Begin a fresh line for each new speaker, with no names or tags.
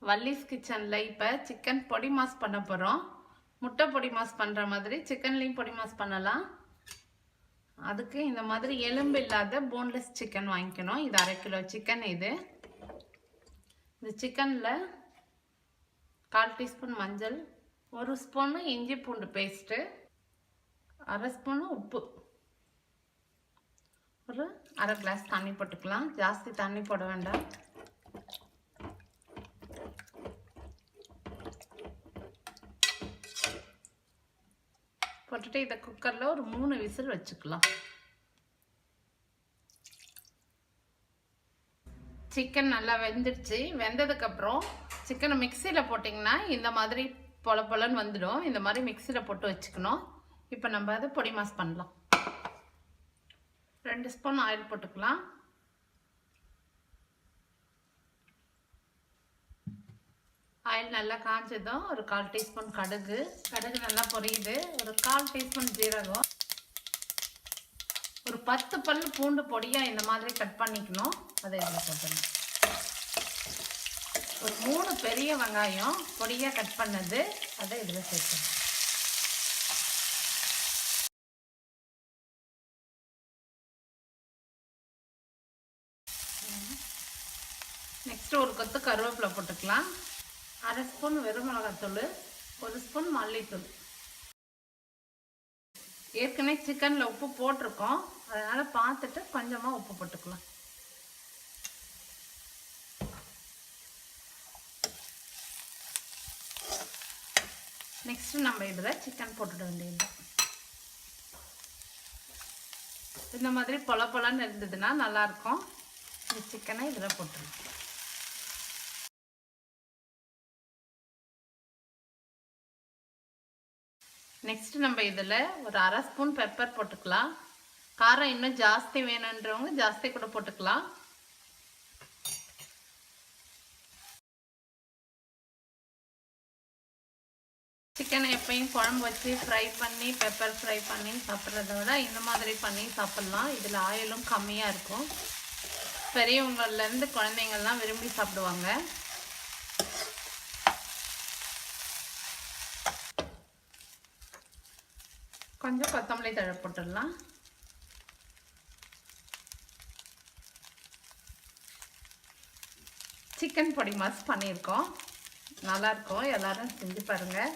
வள்ளிஸ் கிச்சன்ல இப்போ சிக்கன் பொடி மாஸ் பண்ண போகிறோம். முட்டை பொடி மாஸ் பண்ணுற மாதிரி சிக்கன்லேயும் பொடி மாஸ் பண்ணலாம். அதுக்கு இந்த மாதிரி எலும்பு இல்லாத போன்லெஸ் சிக்கன் வாங்கிக்கணும். இது 1/2 கிலோ சிக்கன். இந்த சிக்கனில் 1/4 டீஸ்பூன் மஞ்சள், 1 ஸ்பூன் இஞ்சி பூண்டு பேஸ்ட்டு, 1/2 ஸ்பூன் உப்பு, ஒரு 1/2 கிளாஸ் தண்ணி போட்டுக்கலாம். ஜாஸ்தி தண்ணி போட வேண்டாம். போட்டுட்டு இதை குக்கரில் ஒரு 3 விசில் வச்சுக்கலாம். சிக்கன் நல்லா வெந்துடுச்சு. வெந்ததுக்கப்புறம் சிக்கனை மிக்சியில் போட்டிங்கன்னா இந்த மாதிரி பொல பொலன்னு வந்துடும். இந்த மாதிரி மிக்சியில் போட்டு வச்சுக்கணும். இப்போ நம்ம அதை பொடி மாஸ் பண்ணலாம். 2 ஸ்பூன் ஆயில் போட்டுக்கலாம். ஆயில் நல்லா காஞ்சதும் ஒரு 1/4 டீஸ்பூன் கடுகு நல்லா பொரியுது. ஒரு 1/4 டீஸ்பூன் ஜீரகம், ஒரு 10 பல் பூண்டு பொடியாக இந்த மாதிரி கட் பண்ணிக்கணும். அதை இதில் போட்டுடணும். ஒரு 3 பெரிய வெங்காயம் பொடியாக கட் பண்ணது, அதை இதில் சேர்க்கணும். நெக்ஸ்ட் ஒரு கொத்து கருவேப்பிலை போட்டுக்கலாம். 1/2 ஸ்பூன் வெறும் மிளகாத்தூள், 1 ஸ்பூன் மல்லித்தூள். ஏற்கனவே சிக்கனில் உப்பு போட்டிருக்கோம், அதனால் பார்த்துட்டு கொஞ்சமாக உப்பு போட்டுக்கலாம். நெக்ஸ்ட்டு நம்ம இதில் சிக்கன் போட்டுட வேண்டியது. இந்த மாதிரி பொல பொலன்னு இருந்ததுன்னா நல்லாயிருக்கும். இந்த சிக்கனை இதில் போட்டுருவோம். நெக்ஸ்ட் நம்ம இதில் ஒரு 1/2 ஸ்பூன் பெப்பர் போட்டுக்கலாம். காரம் இன்னும் ஜாஸ்தி வேணுன்றவங்க ஜாஸ்தி கூட போட்டுக்கலாம். சிக்கனை எப்பயும் குழம்பு வச்சு ஃப்ரை பண்ணி பெப்பர் ஃப்ரை பண்ணி சாப்பிட்றத விட இந்த மாதிரி பண்ணி சாப்பிட்லாம். இதில் ஆயிலும் கம்மியாக இருக்கும். பெரியவங்கள்லேருந்து குழந்தைங்கள்லாம் விரும்பி சாப்பிடுவாங்க. கொஞ்சம் கொத்தமல்லி தழை போட்டுடலாம். சிக்கன் பொடி மாஸ் பண்ணியிருக்கோம். நல்லாயிருக்கும். எல்லோரும் செஞ்சு பாருங்கள்.